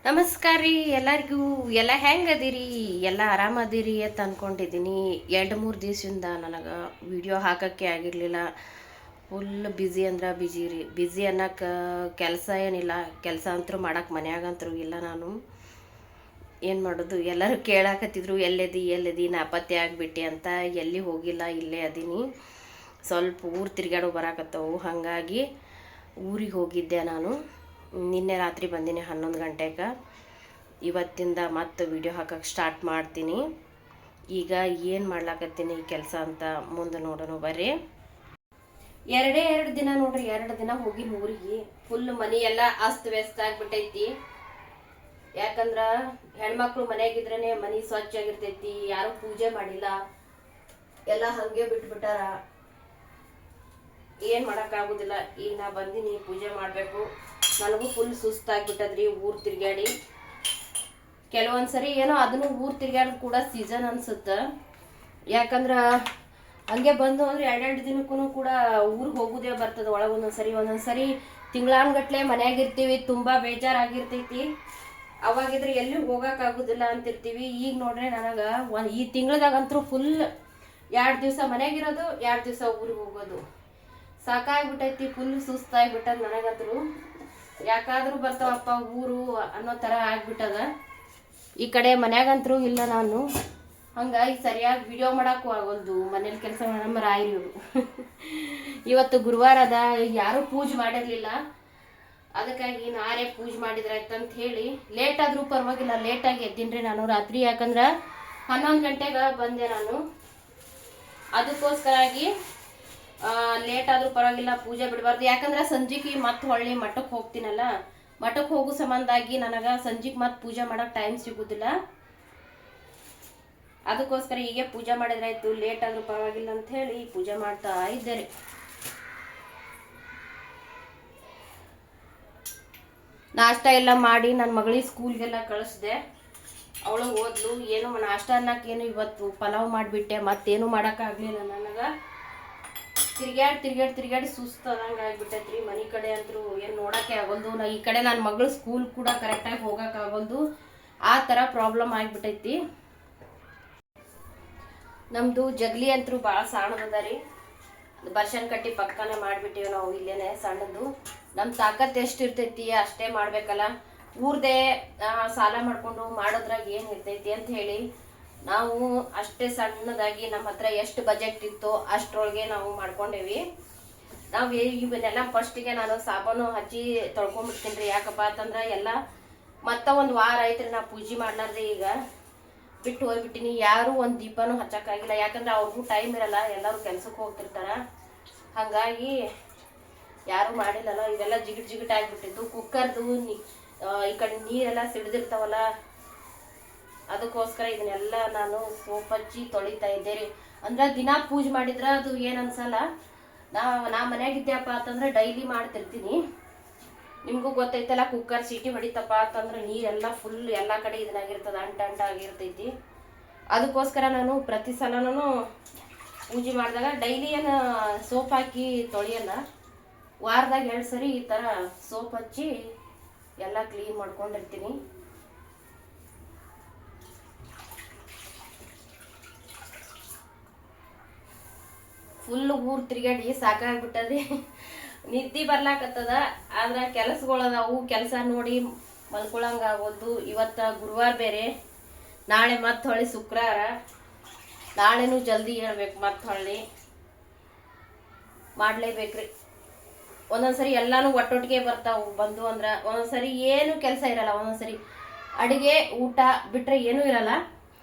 ನಮಸ್ಕಾರ ರೀ ಎಲ್ಲರಿಗೂ. ಎಲ್ಲ ಹೆಂಗದಿರಿ? ಎಲ್ಲ ಆರಾಮದಿರಿ ಅಂತ ಅಂದ್ಕೊಂಡಿದ್ದೀನಿ. 2-3 ದಿವಸದಿಂದ ನನಗೆ ವಿಡಿಯೋ ಹಾಕೋಕ್ಕೆ ಆಗಿರಲಿಲ್ಲ. ಫುಲ್ ಬ್ಯುಸಿ ಅಂದ್ರೆ ಬ್ಯುಸಿ ಅನ್ನೋಕೆ ಕೆಲಸ ಏನಿಲ್ಲ. ಕೆಲಸ ಅಂತೂ ಮಾಡೋಕೆ ಮನ್ಯಾಗಂತರೂ ಇಲ್ಲ. ನಾನು ಏನು ಮಾಡೋದು, ಎಲ್ಲರೂ ಕೇಳಾಕತ್ತಿದ್ರು ಎಲ್ಲಿದಿ ನಾಪತ್ತೆ ಆಗಿಬಿಟ್ಟೆ ಅಂತ. ಎಲ್ಲಿ ಹೋಗಿಲ್ಲ, ಇಲ್ಲೇ ಅದೀನಿ. ಸ್ವಲ್ಪ ಊರು ತಿರ್ಗಾಡೋ ಬರಾಕತ್ತವು, ಹಾಗಾಗಿ ಊರಿಗೆ ಹೋಗಿದ್ದೆ ನಾನು. ನಿನ್ನೆ ರಾತ್ರಿ ಬಂದೀನಿ 11 ಗಂಟೆಗೆ. ಇವತ್ತಿಂದ ಮತ್ತೆ ವಿಡಿಯೋ ಹಾಕೋಕ್ಕೆ ಸ್ಟಾರ್ಟ್ ಮಾಡ್ತೀನಿ. ಈಗ ಏನು ಮಾಡ್ಲಾಕತ್ತೀನಿ ಕೆಲಸ ಅಂತ ಮುಂದೆ ನೋಡೋಣ ಬರ್ರಿ. 2 ದಿನ ನೋಡ್ರಿ, 2 ದಿನ ಹೋಗಿ ಊರಿಗೆ. ಫುಲ್ ಮನೆ ಎಲ್ಲ ಅಸ್ತ ವ್ಯಸ್ತ ಆಗಿಬಿಟ್ಟೈತಿ. ಯಾಕಂದ್ರೆ ಹೆಣ್ಮಕ್ಳು ಮನೆಯಾಗಿದ್ರೇ ಮನೆ ಸ್ವಚ್ಛ ಆಗಿರ್ತೈತಿ. ಯಾರು ಪೂಜೆ ಮಾಡಿಲ್ಲ, ಎಲ್ಲ ಹಂಗೆ ಬಿಟ್ಬಿಟ್ಟಾರ. ಏನು ಮಾಡೋಕ್ಕಾಗೋದಿಲ್ಲ. ಈಗ ನಾ ಬಂದೀನಿ, ಪೂಜೆ ಮಾಡಬೇಕು. ನನಗೂ ಫುಲ್ ಸುಸ್ತಾಗ್ಬಿಟ್ಟದ್ರಿ ಊರು ತಿರ್ಗಾಡಿ. ಕೆಲವೊಂದ್ಸರಿ ಏನೋ ಅದನ್ನು ಊರು ತಿರ್ಗಾಡೋದು ಕೂಡ ಸೀಸನ್ ಅನ್ಸುತ್ತೆ. ಯಾಕಂದ್ರೆ ಹಂಗೆ ಬಂದು ಅಂದ್ರೆ 2 ದಿನಕ್ಕೂ ಕೂಡ ಊರಿಗೆ ಹೋಗೋದೇ ಬರ್ತದೆ. ಒಳಗೆ ಒಂದೊಂದ್ಸರಿ ತಿಂಗಳಾನ್ಗಟ್ಲೆ ಮನ್ಯಾಗಿರ್ತೀವಿ, ತುಂಬ ಬೇಜಾರಾಗಿರ್ತೈತಿ. ಅವಾಗಿದ್ರೆ ಎಲ್ಲಿ ಹೋಗೋಕ್ಕಾಗೋದಿಲ್ಲ ಅಂತಿರ್ತೀವಿ. ಈಗ ನೋಡ್ರೆ ನನಗೆ ಈ ತಿಂಗಳದಾಗಂತೂ ಫುಲ್ 2 ದಿವಸ ಮನೆಯಾಗಿರೋದು, 2 ದಿವಸ ಊರಿಗೆ ಹೋಗೋದು ಸಾಕಾಗ್ಬಿಟ್ಟೈತಿ. ಫುಲ್ ಸುಸ್ತಾಗ್ಬಿಟ್ಟದ ನನಗಂತೂ. ಯಾಕಾದ್ರೂ ಬರ್ತಾವಪ್ಪ ಊರು ಅನ್ನೋ ಥರ ಆಗ್ಬಿಟ್ಟದ. ಈ ಕಡೆ ಮನ್ಯಾಗಂತರೂ ಇಲ್ಲ ನಾನು, ಹಂಗಾಗಿ ಸರಿಯಾಗಿ ವಿಡಿಯೋ ಮಾಡೋಕ್ಕೂ ಆಗೋಲ್ದು. ಮನೇಲಿ ಕೆಲಸ ನಮ್ಮ ರಾಯರು ಇವತ್ತು ಗುರುವಾರ ಅದ, ಯಾರೂ ಪೂಜೆ ಮಾಡಿರಲಿಲ್ಲ. ಅದಕ್ಕಾಗಿ ನಾರೇ ಪೂಜೆ ಮಾಡಿದ್ರಾಯ್ತಂತ ಹೇಳಿ ಲೇಟ್ ಆದರೂ ಪರವಾಗಿಲ್ಲ, ಲೇಟಾಗಿ ಎದ್ದೀನ್ರಿ ನಾನು ರಾತ್ರಿ. ಯಾಕಂದ್ರೆ 11 ಗಂಟೆಗೆ ಬಂದೆ ನಾನು. ಅದಕ್ಕೋಸ್ಕರಾಗಿ ಲೇಟ್ ಆದರೂ ಪರವಾಗಿಲ್ಲ, ಪೂಜೆ ಬಿಡಬಾರ್ದು. ಯಾಕಂದ್ರೆ ಸಂಜೆಗೆ ಮತ್ತೆ ಹೊಳ್ಳಿ ಮಠಕ್ಕೆ ಹೋಗ್ತೀನಲ್ಲ, ಮಠಕ್ಕೆ ಹೋಗೋ ಸಂಬಂಧಾಗಿ ನನಗೆ ಸಂಜೆಗೆ ಮತ್ತೆ ಪೂಜೆ ಮಾಡೋಕೆ ಟೈಮ್ ಸಿಗೋದಿಲ್ಲ. ಅದಕ್ಕೋಸ್ಕರ ಹೀಗೆ ಪೂಜೆ ಮಾಡಿದ್ರಾಯ್ತು, ಲೇಟ್ ಆದರೂ ಪರವಾಗಿಲ್ಲ ಅಂತ ಹೇಳಿ ಪೂಜೆ ಮಾಡ್ತಾ ಇದ್ದಾರೆ. ನಾಷ್ಟ ಎಲ್ಲ ಮಾಡಿ ನನ್ನ ಮಗಳಿಗೆ ಸ್ಕೂಲ್ಗೆಲ್ಲ ಕಳಿಸ್ದೆ. ಅವಳು ಓದ್ಲು. ಏನು ನಾಷ್ಟ ಅನ್ನೋಕ್ಕೇನು ಇವತ್ತು ಪಲಾವ್ ಮಾಡಿಬಿಟ್ಟೆ. ಮತ್ತೇನು ಮಾಡೋಕ್ಕಾಗಲಿಲ್ಲ ನನಗೆ. ತಿರ್ಗಾಡಿ ಸುಸ್ತದಂಗೆ ಆಗ್ಬಿಟ್ಟೈತ್ರಿ. ಮನೆ ಕಡೆ ಅಂತೂ ಏನು ನೋಡೋಕ್ಕೆ ಆಗೋಲ್ದು. ಈ ಕಡೆ ನನ್ನ ಮಗಳು ಸ್ಕೂಲ್ ಕೂಡ ಕರೆಕ್ಟಾಗಿ ಹೋಗೋಕ್ಕಾಗೋಲ್ದು. ಆ ಥರ ಪ್ರಾಬ್ಲಮ್ ಆಗಿಬಿಟ್ಟೈತಿ. ನಮ್ಮದು ಜಗಲಿ ಅಂತೂ ಭಾಳ ಸಣ್ಣದ ರೀ. ಬರ್ಷನ್ ಕಟ್ಟಿ ಪಕ್ಕನೇ ಮಾಡಿಬಿಟ್ಟಿವಿ ನಾವು ಇಲ್ಲೇನೆ ಸಣ್ಣದು. ನಮ್ಮ ತಾಕತ್ತು ಎಷ್ಟು ಇರ್ತೈತಿ ಅಷ್ಟೇ ಮಾಡಬೇಕಲ್ಲ. ಊರ್ದೇ ಸಾಲ ಮಾಡಿಕೊಂಡು ಮಾಡೋದ್ರಾಗ ಏನು ಇರ್ತೈತಿ ಅಂತ ಹೇಳಿ ನಾವು ಅಷ್ಟೇ ಸಣ್ಣದಾಗಿ ನಮ್ಮ ಹತ್ರ ಎಷ್ಟು ಬಜೆಟ್ ಇತ್ತೋ ಅಷ್ಟರೊಳಗೆ ನಾವು ಮಾಡ್ಕೊಂಡೇವಿ. ನಾವು ಇವನ್ನೆಲ್ಲ ಫಸ್ಟಿಗೆ ನಾನು ಸಾಬೂನು ಹಚ್ಚಿ ತೊಳ್ಕೊಂಡ್ಬಿಡ್ತೀನಿ ರೀ. ಯಾಕಪ್ಪ ಅಂತಂದ್ರೆ ಎಲ್ಲ ಮತ್ತೆ ಒಂದು ವಾರ ಐತ್ರಿ ನಾ ಪೂಜೆ ಮಾಡ್ಲಾರ್ದೆ ಈಗ ಬಿಟ್ಟು ಹೋಗ್ಬಿಟ್ಟಿನಿ. ಯಾರೂ ಒಂದು ದೀಪನೂ ಹಚ್ಚಕ್ಕಾಗಿಲ್ಲ. ಯಾಕಂದ್ರೆ ಅವ್ರಿಗೂ ಟೈಮ್ ಇರಲ್ಲ, ಎಲ್ಲರೂ ಕೆಲ್ಸಕ್ಕೆ ಹೋಗ್ತಿರ್ತಾರ. ಹಾಗಾಗಿ ಯಾರೂ ಮಾಡಿಲ್ಲಲ್ಲ. ಇವೆಲ್ಲ ಜಿಗಿಟ್ ಆಗಿಬಿಟ್ಟಿದ್ದು. ಕುಕ್ಕರ್ದು ಈ ಕಡೆ ನೀರೆಲ್ಲ ಸಿಡ್ದಿರ್ತಾವಲ್ಲ, ಅದಕ್ಕೋಸ್ಕರ ಇದನ್ನೆಲ್ಲ ನಾನು ಸೋಪ್ ಹಚ್ಚಿ ತೊಳಿತಾ ಇದ್ದೆ ರೀ. ಅಂದ್ರೆ ದಿನ ಪೂಜೆ ಮಾಡಿದ್ರೆ ಅದು ಏನು ಅನ್ಸಲ್ಲ. ನಾ ಮನ್ಯಾಗಿದ್ದೆಪ್ಪ ಅಂತಂದ್ರೆ ಡೈಲಿ ಮಾಡ್ತಿರ್ತೀನಿ. ನಿಮಗೂ ಗೊತ್ತೈತಲ್ಲ, ಕುಕ್ಕರ್ ಸೀಟಿ ಹೊಡಿತಪ್ಪ ಅಂತಂದ್ರೆ ನೀರೆಲ್ಲ ಫುಲ್ ಎಲ್ಲ ಕಡೆ ಇದನ್ನಾಗಿರ್ತದೆ, ಅಂಟ ಆಗಿರ್ತೈತಿ. ಅದಕ್ಕೋಸ್ಕರ ನಾನು ಪ್ರತಿ ಸಲನೂ ಪೂಜೆ ಮಾಡಿದಾಗ ಡೈಲಿ ಏನು ಸೋಪ್ ಹಾಕಿ ತೊಳೆಯಲ್ಲ. ವಾರದಾಗ 2 ಸರಿ ಈ ಥರ ಸೋಪ್ ಹಚ್ಚಿ ಎಲ್ಲ ಕ್ಲೀನ್ ಮಾಡ್ಕೊಂಡಿರ್ತೀನಿ. ಫುಲ್ ಊರು ತಿರುಗಾಡಿ ಸಾಕಾಗ್ಬಿಟ್ಟದೆ. ನಿದ್ದೆ ಬರ್ಲಾಕತ್ತದ. ಆದ್ರೆ ಕೆಲಸಗಳದಾವು, ಕೆಲಸ ನೋಡಿ ಮಲ್ಕೊಳಂಗಾಗೋದು. ಇವತ್ತು ಗುರುವಾರ ಬೇರೆ, ನಾಳೆ ಮತ್ತೆ ಹೊಳ್ಳಿ ಶುಕ್ರವಾರ. ನಾಳೆನೂ ಜಲ್ದಿ ಹೇಳ್ಬೇಕು, ಮತ್ತೆ ಹೊಳ್ಳಿ ಮಾಡಲೇಬೇಕ್ರಿ. ಒಂದೊಂದ್ಸರಿ ಎಲ್ಲಾನು ಒಟ್ಟೊಟ್ಟಿಗೆ ಬರ್ತಾವು ಬಂದು ಅಂದ್ರೆ. ಒಂದೊಂದ್ಸರಿ ಏನು ಕೆಲಸ ಇರಲ್ಲ. ಒಂದೊಂದ್ಸರಿ ಅಡುಗೆ ಊಟ ಬಿಟ್ರೆ ಏನೂ ಇರಲ್ಲ.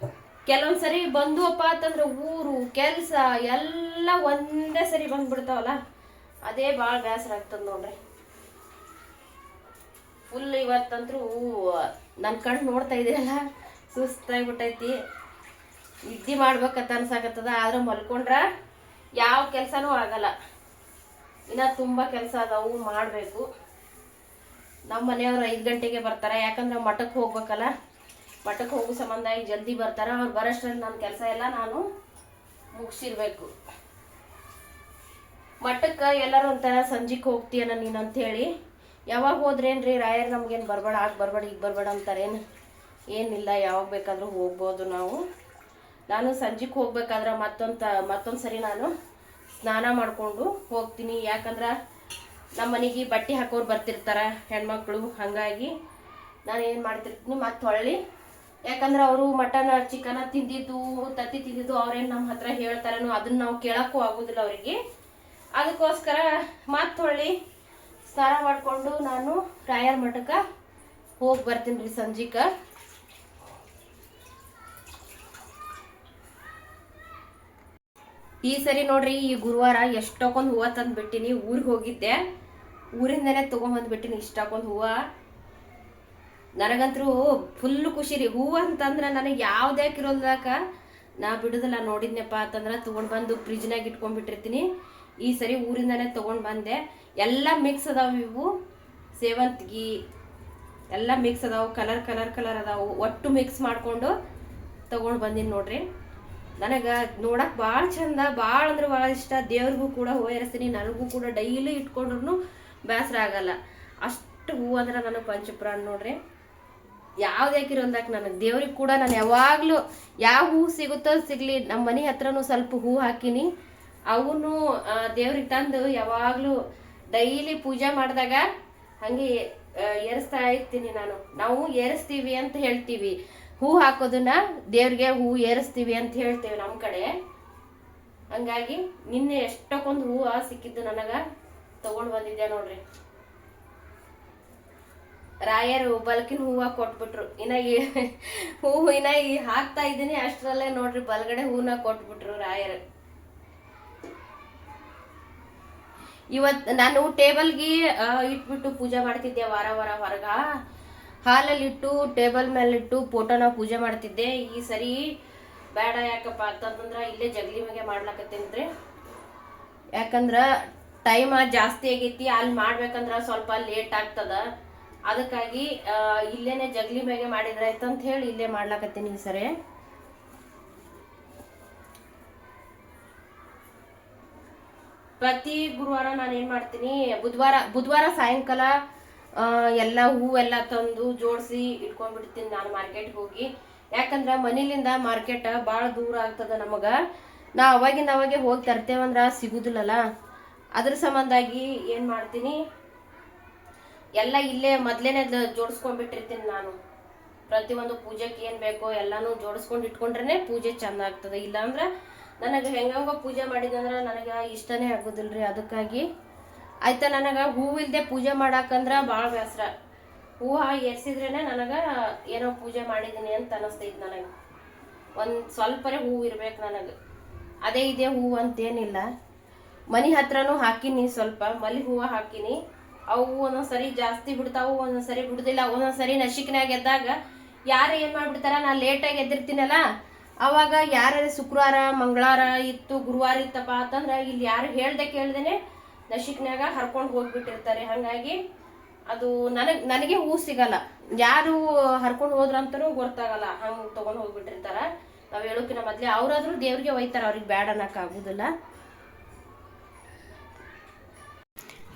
ಕೆಲವೊಂದ್ಸರಿ ಬಂದುವಪ್ಪ ಅಂತಂದ್ರೆ ಊರು ಕೆಲಸ ಎಲ್ಲ ಒಂದೇ ಸರಿ ಬಂದ್ಬಿಡ್ತಾವಲ್ಲ, ಅದೇ ಭಾಳ ಬೇಸರ ಆಗ್ತದೆ ನೋಡ್ರಿ. ಫುಲ್ ಇವತ್ತಂತೂ ನನ್ನ ಕಣ್ಣು ನೋಡ್ತಾ ಇದ್ದೀರಲ್ಲ, ಸುಸ್ತಾಗ್ಬಿಟ್ಟೈತಿ. ನಿದ್ದೆ ಮಾಡ್ಬೇಕಂತ ಅನ್ಸಾಕತ್ತದ. ಆದ್ರೆ ಮಲ್ಕೊಂಡ್ರೆ ಯಾವ ಕೆಲಸನೂ ಆಗಲ್ಲ. ಇನ್ನು ತುಂಬ ಕೆಲಸ ಅದಾವು, ಮಾಡಬೇಕು. ನಮ್ಮ ಮನೆಯವ್ರು 5 ಗಂಟೆಗೆ ಬರ್ತಾರೆ. ಯಾಕಂದ್ರೆ ಮಠಕ್ಕೆ ಹೋಗ್ಬೇಕಲ್ಲ, ಮಠಕ್ಕೆ ಹೋಗೋ ಸಂಬಂಧ ಈಗ ಜಲ್ದಿ ಬರ್ತಾರೆ. ಅವ್ರು ಬರೋಷ್ಟ್ರಲ್ಲಿ ನನ್ನ ಕೆಲಸ ಎಲ್ಲ ನಾನು ಮುಗಿಸಿರ್ಬೇಕು. ಮಠಕ್ಕೆ ಎಲ್ಲರೂ ಒಂಥರ ಸಂಜೆಗೆ ಹೋಗ್ತೀಯನ ನೀನು ಅಂಥೇಳಿ. ಯಾವಾಗ ಹೋದ್ರೇನ್ರಿ ರಾಯರ್ ನಮ್ಗೇನು ಬರಬೇಡ ಬರಬೇಡ ಈಗ ಬರಬೇಡ ಅಂತಾರೇನು? ಏನಿಲ್ಲ, ಯಾವಾಗ ಬೇಕಾದರೂ ಹೋಗ್ಬೋದು ನಾವು. ನಾನು ಸಂಜೆಗೆ ಹೋಗ್ಬೇಕಾದ್ರೆ ಮತ್ತೊಂದು ಸರಿ ನಾನು ಸ್ನಾನ ಮಾಡಿಕೊಂಡು ಹೋಗ್ತೀನಿ. ಯಾಕಂದ್ರೆ ನಮ್ಮ ಮನೆಗೆ ಬಟ್ಟೆ ಹಾಕೋರು ಬರ್ತಿರ್ತಾರೆ ಹೆಣ್ಮಕ್ಳು. ಹಾಗಾಗಿ ನಾನು ಏನು ಮಾಡ್ತಿರ್ತೀನಿ ಮತ್ತೆ ಹೊಳ್ಳಿ, ಯಾಕಂದ್ರೆ ಅವರು ಮಟನ್ ಚಿಕನ್ ತಿಂದಿದ್ದು ತತ್ತಿ ತಿಂದಿದ್ದು ಅವ್ರೇನು ನಮ್ಮ ಹತ್ರ ಹೇಳ್ತಾರೇನೋ ಅದನ್ನ ನಾವು ಕೇಳೋಕ್ಕೂ ಆಗೋದಿಲ್ಲ ಅವರಿಗೆ. ಅದಕ್ಕೋಸ್ಕರ ಮತ್ತೆ ಹೊಳ್ಳಿ ಸ್ನಾನ ಮಾಡಿಕೊಂಡು ನಾನು ರಾಯರ್ ಮಠಕ್ಕೆ ಹೋಗಿ ಬರ್ತೀನಿ ರೀ ಸಂಜೆಗೆ. ಈ ಸರಿ ನೋಡ್ರಿ, ಈ ಗುರುವಾರ ಎಷ್ಟೊಂದು ಹೂವು ತಂದು ಬಿಟ್ಟಿನಿ. ಊರಿಗೆ ಹೋಗಿದ್ದೆ, ಊರಿಂದನೇ ತೊಗೊಂಬಂದ್ಬಿಟ್ಟಿನಿ ಇಷ್ಟಕ್ಕೊಂದು ಹೂವು. ನನಗಂತರೂ ಫುಲ್ ಖುಷಿ ರೀ. ಹೂವು ಅಂತಂದ್ರೆ ನನಗೆ ಯಾವುದೇ ಕಿರೋಲ್ದಾಕ ನಾ ಬಿಡುದಿಲ್ಲ. ನೋಡಿದ್ನಪ್ಪ ಅಂತಂದ್ರೆ ತೊಗೊಂಡು ಬಂದು ಫ್ರಿಜ್ನಾಗ ಇಟ್ಕೊಂಡ್ಬಿಟ್ಟಿರ್ತೀನಿ. ಈ ಸರಿ ಊರಿಂದನೇ ತೊಗೊಂಡು ಬಂದೆ. ಎಲ್ಲ ಮಿಕ್ಸ್ ಅದಾವೆ, ಇವು ಸೇವಂತಿಗೆ ಎಲ್ಲ ಮಿಕ್ಸ್ ಅದಾವೆ, ಕಲರ್ ಅದಾವೆ. ಒಟ್ಟು ಮಿಕ್ಸ್ ಮಾಡಿಕೊಂಡು ತೊಗೊಂಡು ಬಂದೀನಿ ನೋಡ್ರಿ. ನನಗೆ ನೋಡಕ್ಕೆ ಭಾಳ ಚಂದ, ಭಾಳ ಅಂದ್ರೆ ಭಾಳ ಇಷ್ಟ. ದೇವ್ರಿಗೂ ಕೂಡ ಹೂವು ಏರಿಸ್ತೀನಿ, ನನಗೂ ಕೂಡ ಡೈಲಿ ಇಟ್ಕೊಂಡ್ರು ಬೇಸರ ಆಗಲ್ಲ. ಅಷ್ಟು ಹೂವು ಅಂದ್ರೆ ನನಗೆ ಪಂಚಪ್ರಾಣ ನೋಡ್ರಿ. ಯಾವುದೇ ಕಿರೋಲ್ದಾಕ ನನಗೆ ದೇವ್ರಿಗೆ ಕೂಡ ನಾನು ಯಾವಾಗಲೂ ಯಾವ ಹೂವು ಸಿಗುತ್ತೋ ಸಿಗಲಿ, ನಮ್ಮ ಮನೆ ಹತ್ರನೂ ಸ್ವಲ್ಪ ಹೂವು ಹಾಕಿನಿ. ಅವನು ದೇವ್ರಿಗೆ ತಂದು ಯಾವಾಗಲೂ ಡೈಲಿ ಪೂಜೆ ಮಾಡಿದಾಗ ಹಾಗೆ ಏರಿಸ್ತಾ ಇರ್ತೀನಿ. ನಾವು ಏರಿಸ್ತೀವಿ ಅಂತ ಹೇಳ್ತೀವಿ, ಹೂ ಹಾಕೋದನ್ನ ದೇವ್ರಿಗೆ ಹೂ ಏರಿಸ್ತೀವಿ ಅಂತ ಹೇಳ್ತೇವೆ ನಮ್ಮ ಕಡೆ. ಹಂಗಾಗಿ ನಿನ್ನೆ ಎಷ್ಟಕ್ಕೊಂದು ಹೂವು ಸಿಕ್ಕಿದ್ದು ನನಗೆ ತಗೊಂಡು ಬಂದಿದ್ದೆ ನೋಡ್ರಿ. ರಾಯರು ಬಲ್ಕಿನ ಹೂವು ಕೊಟ್ಬಿಟ್ರು. ಹೂವು ಹಾಕ್ತಾ ಇದ್ದೀನಿ ಅಷ್ಟರಲ್ಲೇ ನೋಡ್ರಿ ಬಲ್ಗಡೆ ಹೂನ ಕೊಟ್ಬಿಟ್ರು ರಾಯರು. ಇವತ್ತು ನಾನು ಟೇಬಲ್ಗೆ ಇಟ್ಬಿಟ್ಟು ಪೂಜೆ ಮಾಡ್ತಿದ್ದೆ. ವಾರ ಹೊರಗ ಹಾಲಲ್ಲಿ ಇಟ್ಟು ಟೇಬಲ್ ಮೇಲೆ ಇಟ್ಟು ಫೋಟೋನ ಪೂಜೆ ಮಾಡ್ತಿದ್ದೆ. ಈ ಸರಿ ಬೇಡ, ಯಾಕಪ್ಪ ಅಂತಂದ್ರೆ ಇಲ್ಲೇ ಜಗಲಿ ಮ್ಯಾಗೆ ಮಾಡ್ಲಕತ್ತೇನ್ರಿ. ಯಾಕಂದ್ರೆ ಟೈಮ್ ಜಾಸ್ತಿ ಆಗೈತಿ, ಅಲ್ಲಿ ಮಾಡ್ಬೇಕಂದ್ರೆ ಸ್ವಲ್ಪ ಲೇಟ್ ಆಗ್ತದ. ಅದಕ್ಕಾಗಿ ಇಲ್ಲೇನೆ ಜಗಲಿ ಮ್ಯಾಗೆ ಮಾಡಿದ್ರೆ ಆಯ್ತಂತ ಹೇಳಿ ಇಲ್ಲೇ ಮಾಡ್ಲಕತ್ತೀನಿ ಈ ಸರಿ. ಪ್ರತಿ ಗುರುವಾರ ನಾನು ಏನು ಮಾಡ್ತೀನಿ, ಬುಧವಾರ ಸಾಯಂಕಾಲ ಎಲ್ಲ ಹೂವೆಲ್ಲ ತಂದು ಜೋಡಿಸಿ ಇಟ್ಕೊಂಡ್ಬಿಡ್ತೀನಿ ನಾನು ಮಾರ್ಕೆಟ್ಗೆ ಹೋಗಿ. ಯಾಕಂದ್ರೆ ಮನೇಲಿಂದ ಮಾರ್ಕೆಟ್ ಭಾಳ ದೂರ ಆಗ್ತದ ನಮಗೆ. ಅವಾಗೆ ಹೋಗಿ ತರ್ತೇವಂದ್ರೆ ಸಿಗುದಿಲ್ಲಲ್ಲ. ಅದ್ರ ಸಂಬಂಧಾಗಿ ಏನು ಮಾಡ್ತೀನಿ, ಎಲ್ಲ ಇಲ್ಲೇ ಮೊದಲೇನೆ ಜೋಡಿಸ್ಕೊಂಡ್ಬಿಟ್ಟಿರ್ತೀನಿ ನಾನು. ಪ್ರತಿಯೊಂದು ಪೂಜೆಗೆ ಏನು ಬೇಕೋ ಎಲ್ಲಾನು ಜೋಡಿಸ್ಕೊಂಡು ಇಟ್ಕೊಂಡ್ರೆ ಪೂಜೆ ಚಂದ ಆಗ್ತದೆ. ಇಲ್ಲಾಂದ್ರೆ ನನಗೆ ಹೆಂಗಂಗೋ ಪೂಜೆ ಮಾಡಿದಂದ್ರೆ ನನಗೆ ಇಷ್ಟನೇ ಆಗೋದಿಲ್ರಿ. ಅದಕ್ಕಾಗಿ ಆಯ್ತಾ, ನನಗೆ ಹೂವಿಲ್ದೆ ಪೂಜೆ ಮಾಡಾಕಂದ್ರೆ ಭಾಳ ಬೇಸರ. ಹೂವು ಏರ್ಸಿದ್ರೇನೆ ನನಗೆ ಏನೋ ಪೂಜೆ ಮಾಡಿದ್ದೀನಿ ಅಂತ ಅನ್ನಿಸ್ತೈತಿ. ನನಗೆ ಒಂದು ಸ್ವಲ್ಪರೇ ಹೂವು ಇರ್ಬೇಕು ನನಗೆ. ಅದೇ ಇದೇ ಹೂವು ಅಂತೇನಿಲ್ಲ. ಮನೆ ಹತ್ರನೂ ಹಾಕಿನಿ, ಸ್ವಲ್ಪ ಮಲ್ಲಿ ಹೂವು ಹಾಕಿನಿ. ಅವು ಒಂದೊಂದ್ಸರಿ ಜಾಸ್ತಿ ಬಿಡ್ತಾವು, ಒಂದೊಂದ್ಸರಿ ಬಿಡುದಿಲ್ಲ. ಒಂದೊಂದ್ಸರಿ ನಶಿಕ್ನಾಗ ಎದ್ದಾಗ ಯಾರು ಏನು ಮಾಡಿಬಿಡ್ತಾರ, ನಾನು ಲೇಟಾಗಿ ಎದ್ದಿರ್ತೀನಲ್ಲ, ಅವಾಗ ಯಾರು ಶುಕ್ರವಾರ ಮಂಗಳವಾರ ಇತ್ತು ಗುರುವಾರ ಇತ್ತಪ್ಪ ಅಂತಂದ್ರೆ ಇಲ್ಲಿ ಯಾರು ಕೇಳ್ದೇನೆ ನಶಿಕ್ನಾಗ ಹರ್ಕೊಂಡು ಹೋಗ್ಬಿಟ್ಟಿರ್ತಾರೆ. ಹಾಗಾಗಿ ಅದು ನನಗೆ ಹೂ ಸಿಗಲ್ಲ. ಯಾರು ಹರ್ಕೊಂಡು ಹೋದ್ರಂತನೂ ಗೊತ್ತಾಗಲ್ಲ, ಹಂಗೆ ತೊಗೊಂಡು ಹೋಗ್ಬಿಟ್ಟಿರ್ತಾರ. ನಾವು ಹೇಳೋಕಿನ ಮೊದಲೇ ಅವರಾದ್ರೂ ದೇವ್ರಿಗೆ ಒಯ್ತಾರೆ, ಅವ್ರಿಗೆ ಬ್ಯಾಡ ಅನ್ನೋಕ್ಕಾಗೋದಿಲ್ಲ.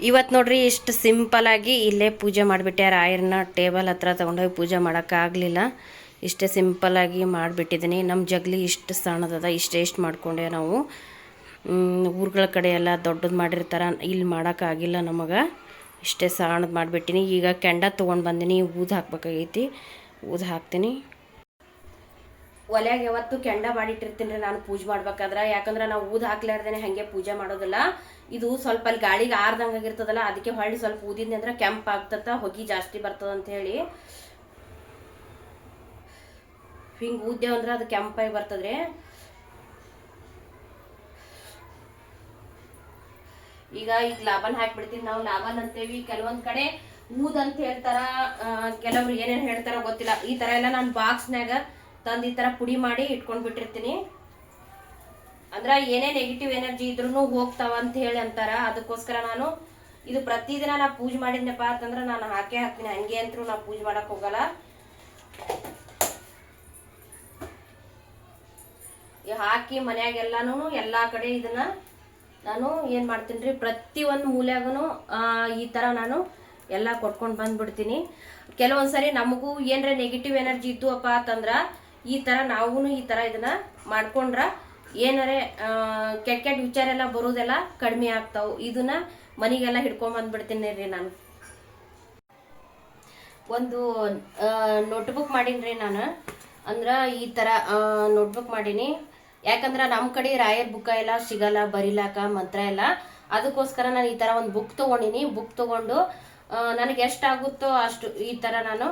ಇವತ್ತು ನೋಡ್ರಿ ಇಷ್ಟು ಸಿಂಪಲಾಗಿ ಇಲ್ಲೇ ಪೂಜೆ ಮಾಡಿಬಿಟ್ಟೆ. ರಾಯರನ್ನ ಟೇಬಲ್ ಹತ್ರ ತೊಗೊಂಡೋಗಿ ಪೂಜೆ ಮಾಡೋಕ್ಕಾಗಲಿಲ್ಲ. ಇಷ್ಟೇ ಸಿಂಪಲಾಗಿ ಮಾಡಿಬಿಟ್ಟಿದ್ದೀನಿ. ನಮ್ಮ ಜಗಲಿ ಇಷ್ಟು ಸಣ್ಣದದ, ಇಷ್ಟು ಮಾಡ್ಕೊಂಡೆ. ನಾವು ಊರುಗಳ ಕಡೆ ಎಲ್ಲ ದೊಡ್ಡದು ಮಾಡಿರ್ತಾರೆ, ಇಲ್ಲಿ ಮಾಡೋಕ್ಕಾಗಿಲ್ಲ ನಮಗೆ. ಇಷ್ಟೇ ಸಣ್ಣದು ಮಾಡಿಬಿಟ್ಟಿನಿ. ಈಗ ಕೆಂಡ ತೊಗೊಂಡು ಬಂದೀನಿ, ಊದು ಹಾಕ್ಬೇಕಾಗೈತಿ, ಊದು ಹಾಕ್ತೀನಿ. ಒಲೆಯಾಗ ಯಾವತ್ತು ಕೆಂಡ ಮಾಡಿಟ್ಟಿರ್ತೀನಿ ರೀ ನಾನು ಪೂಜೆ ಮಾಡ್ಬೇಕಾದ್ರೆ. ಯಾಕಂದ್ರೆ ನಾವು ಊದು ಹಾಕ್ಲಾರ್ದೇನೆ ಹಾಗೆ ಪೂಜೆ ಮಾಡೋದಿಲ್ಲ. ಇದು ಸ್ವಲ್ಪ ಅಲ್ಲಿ ಗಾಳಿಗೆ ಆರ್ದಂಗಾಗಿರ್ತದಲ್ಲ, ಅದಕ್ಕೆ ಹೊಳ್ಳಿ ಸ್ವಲ್ಪ ಊದಿದ್ನಿ ಅಂದ್ರೆ ಕೆಂಪು ಆಗ್ತದ, ಹೊಗೆ ಜಾಸ್ತಿ ಬರ್ತದ ಅಂತ ಹೇಳಿ ಹಿಂಗೆ ಊದ್ದೇವ್ ಅಂದ್ರೆ ಅದು ಕೆಂಪಾಗಿ ಬರ್ತದ್ರಿ. ಈಗ ಲಾಭನ್ ಹಾಕ್ಬಿಡ್ತೀನಿ. ನಾವು ಲಾಭನ್ ಅಂತೇವಿ, ಕೆಲವೊಂದ್ ಕಡೆ ಊದ್ ಅಂತ ಹೇಳ್ತಾರ, ಕೆಲವ್ರು ಏನೇನ್ ಹೇಳ್ತಾರ ಗೊತ್ತಿಲ್ಲ. ಈ ತರ ಎಲ್ಲ ನಾನು ಬಾಕ್ಸ್ನಾಗ ತಂದು ಈ ತರ ಪುಡಿ ಮಾಡಿ ಇಟ್ಕೊಂಡ್ಬಿಟ್ಟಿರ್ತೀನಿ. ಅಂದ್ರ ಏನೇ ನೆಗೆಟಿವ್ ಎನರ್ಜಿ ಇದ್ರೂ ಹೋಗ್ತಾವ ಅಂತ ಹೇಳಿ ಅಂತಾರ. ಅದಕ್ಕೋಸ್ಕರ ನಾನು ಇದು ಪ್ರತಿದಿನ ನಾ ಪೂಜೆ ಮಾಡಿದ್ನಪ್ಪ ಅಂತಂದ್ರೆ ನಾನು ಹಾಕ್ತೀನಿ. ಹಂಗೆ ಅಂತೂ ನಾ ಪೂಜೆ ಮಾಡಕ್ ಹೋಗಲ್ಲ. ಹಾಕಿ ಮನ್ಯಾಗೆಲ್ಲಾನು ಎಲ್ಲಾ ಕಡೆ ಇದನ್ನ ನಾನು ಏನ್ ಮಾಡ್ತೀನಿ ರೀ, ಪ್ರತಿ ಒಂದು ಮೂಲ್ಯಾಗೂ ಈ ತರ ನಾನು ಎಲ್ಲ ಕೊಟ್ಕೊಂಡು ಬಂದ್ಬಿಡ್ತೀನಿ. ಕೆಲವೊಂದ್ಸರಿ ನಮಗೂ ಏನರ ನೆಗೆಟಿವ್ ಎನರ್ಜಿ ಇದ್ದು ಅಪ್ಪ ಅಂತಂದ್ರೆ ಈ ಥರ ನಾವು ಈ ಥರ ಇದನ್ನ ಮಾಡ್ಕೊಂಡ್ರ ಏನಾರೆ ಕೆಟ್ಟ ವಿಚಾರ ಎಲ್ಲ ಬರೋದೆಲ್ಲ ಕಡಿಮೆ ಆಗ್ತಾವು. ಇದನ್ನ ಮನೆಗೆಲ್ಲ ಹಿಡ್ಕೊಂಡ್ ಬಂದ್ಬಿಡ್ತೀನಿ ರೀ. ನಾನು ಒಂದು ನೋಟ್ಬುಕ್ ಮಾಡೀನಿ ನಾನು. ಅಂದ್ರೆ ಈ ಥರ ನೋಟ್ಬುಕ್ ಮಾಡೀನಿ. ಯಾಕಂದ್ರೆ ನಮ್ಮ ಕಡೆ ರಾಯರ್ ಬುಕ್ಕ ಎಲ್ಲ ಸಿಗಲ್ಲ ಬರಿಲಾಕ ಮಂತ್ರ ಎಲ್ಲ. ಅದಕ್ಕೋಸ್ಕರ ನಾನು ಈ ಥರ ಒಂದು ಬುಕ್ ತೊಗೊಂಡಿನಿ. ಬುಕ್ ತೊಗೊಂಡು ನನಗೆ ಎಷ್ಟಾಗುತ್ತೋ ಅಷ್ಟು ಈ ಥರ ನಾನು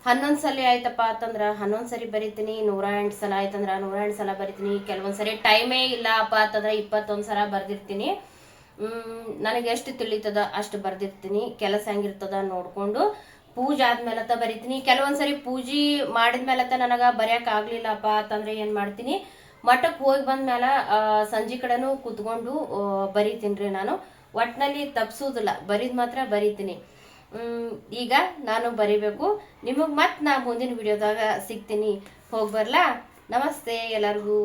11 ಸಲ ಆಯ್ತಪ್ಪ ಅಂತಂದ್ರೆ 11 ಸರಿ ಬರಿತೀನಿ. 108 ಸಲ ಆಯ್ತಂದ್ರೆ 108 ಸಲ ಬರಿತೀನಿ. ಕೆಲವೊಂದು ಸರಿ ಟೈಮೇ ಇಲ್ಲ ಅಪ್ಪ ಅಂತಂದ್ರೆ 21 ಸಲ ಬರ್ದಿರ್ತೀನಿ. ನನಗೆ ಎಷ್ಟು ತಿಳಿತದ ಅಷ್ಟು ಬರ್ದಿರ್ತೀನಿ. ಕೆಲಸ ಹೆಂಗಿರ್ತದ ನೋಡ್ಕೊಂಡು ಪೂಜೆ ಆದ್ಮೇಲತ್ತ ಬರಿತೀನಿ. ಕೆಲವೊಂದ್ಸರಿ ಪೂಜೆ ಮಾಡಿದ್ಮೇಲತ್ತ ನನಗೆ ಬರೆಯಕ್ಕೆ ಆಗ್ಲಿಲ್ಲಪ್ಪ ಅಂತಂದ್ರೆ ಏನು ಮಾಡ್ತೀನಿ, ಮಠಕ್ಕೆ ಹೋಗಿ ಬಂದ್ಮೇಲೆ ಸಂಜೆ ಕಡೆನೂ ಕೂತ್ಕೊಂಡು ಬರಿತೀನಿ ರೀ. ನಾನು ಒಟ್ಟಿನಲ್ಲಿ ತಪ್ಸೋದಿಲ್ಲ, ಬರಿದ್ ಮಾತ್ರ ಬರಿತೀನಿ. ಈಗ ನಾನು ಬರಿಬೇಕು. ನಿಮಗೆ ಮತ್ತೆ ನಾ ಮುಂದಿನ ವಿಡಿಯೋದಾಗ ಸಿಗ್ತೀನಿ. ಹೋಗಿ ಬರ್ಲಾ. ನಮಸ್ತೆ ಎಲ್ಲರಿಗೂ.